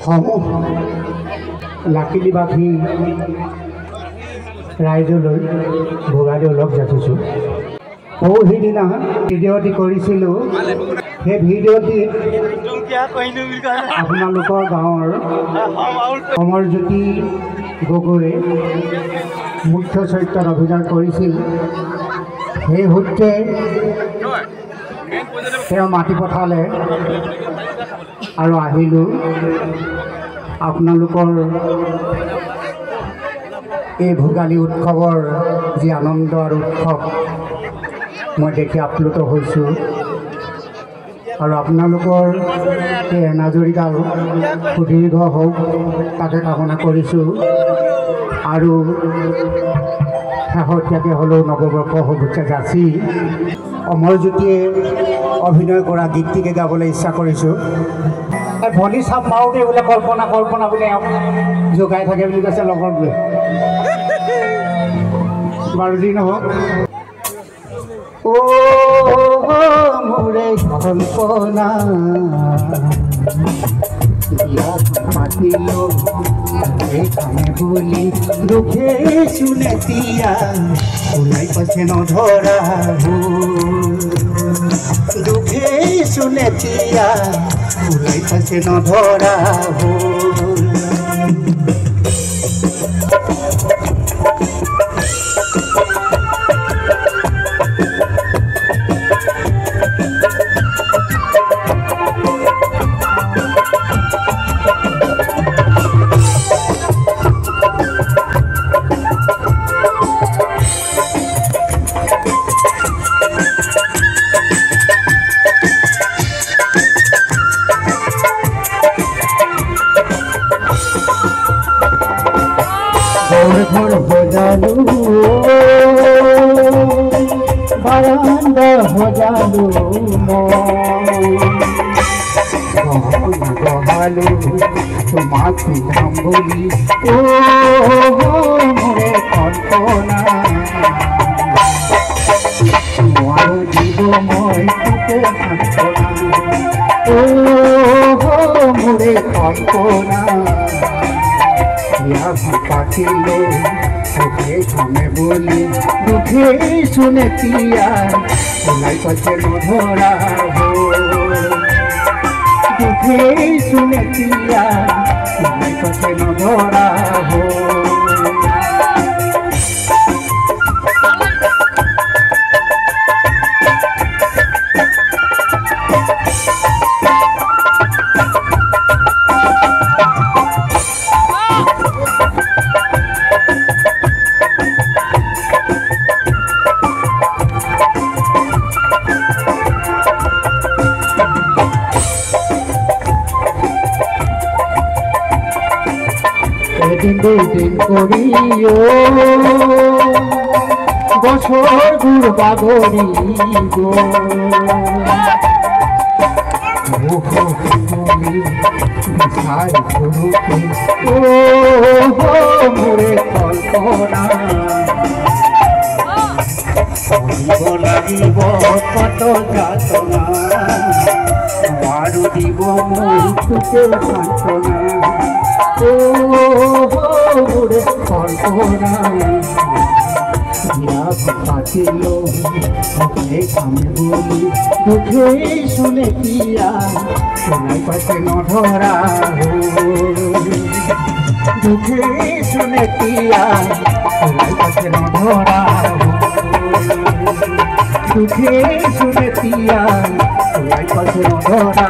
সমূহ লাকিলিবাসী ৰাইজলৈ ভোগালী অলপ যাচিছোঁ। পৰহিদিনা ভিডিঅ'টি কৰিছিলোঁ। সেই ভিডিঅ'টি আপোনালোকৰ গাঁৱৰ অমৰজ্যোতি গগৈয়ে মুখ্য চৰিত্ৰত অভিনয় কৰিছিল। সেই সূত্ৰে তেওঁ মাতি পঠালে আৰু আহিলোঁ। আপোনালোকৰ এই ভোগালী উৎসৱৰ যি আনন্দ আৰু উৎসৱ মই দেখি আপ্লুত হৈছোঁ আৰু আপোনালোকৰ এই এনাজৰীডাল সুদীৰ্ঘ হওক তাকে কামনা কৰিছোঁ। আৰু শেহতীয়াকৈ হ'লেও নৱবৰ্ষ শুভেচ্ছা যাচি অমৰজ্যোতিয়ে অভিনয় কৰা গীতটিকে গাবলৈ ইচ্ছা কৰিছোঁ। এই ভনী চাপ মাৰোঁতে বোলে কল্পনা কল্পনা বোলে জোগাই থাকে বুলি কৈছে লগৰবোৰে। বাৰু যি নহওক, মোৰে কল্পনা মাতিলো এখানে বলি দুখে শুনেতিয়া ওলাই পাছে নধরা দুখে শুনেতিয়া ওলাই পাছে নধরা ঘর বজালু বারান্দা বজালু বহালু তোমাকে নাম বলি মোরে কল্পনা তোমার জীব মই তোকে সান্ত্বনা মোরে কল্পনা পাখিলো ওকে থামে বলি দুঃখে শুনে পিয়া ওলাই পাশে নধরা দুঃখে শুনে পিয়া ওলাই পাশে নধরা এদিন দুদিন করিও বছর গুড় বাগরি গো বিচার করুকে মোরে কল্পনা লাগিব কত যাতনা মারু দিব মই তোকে সান্ত্বনা মোরে কল্পনা পাতিলো ওকে আমি বলি দুঃখে শুনে পিয়া সোনাই পাশে নধরা দুঃখে শুনে পিয়া সোনাই পাশে নধরা দুঃখে শুনে পিয়া সোনাই পাশে নধরা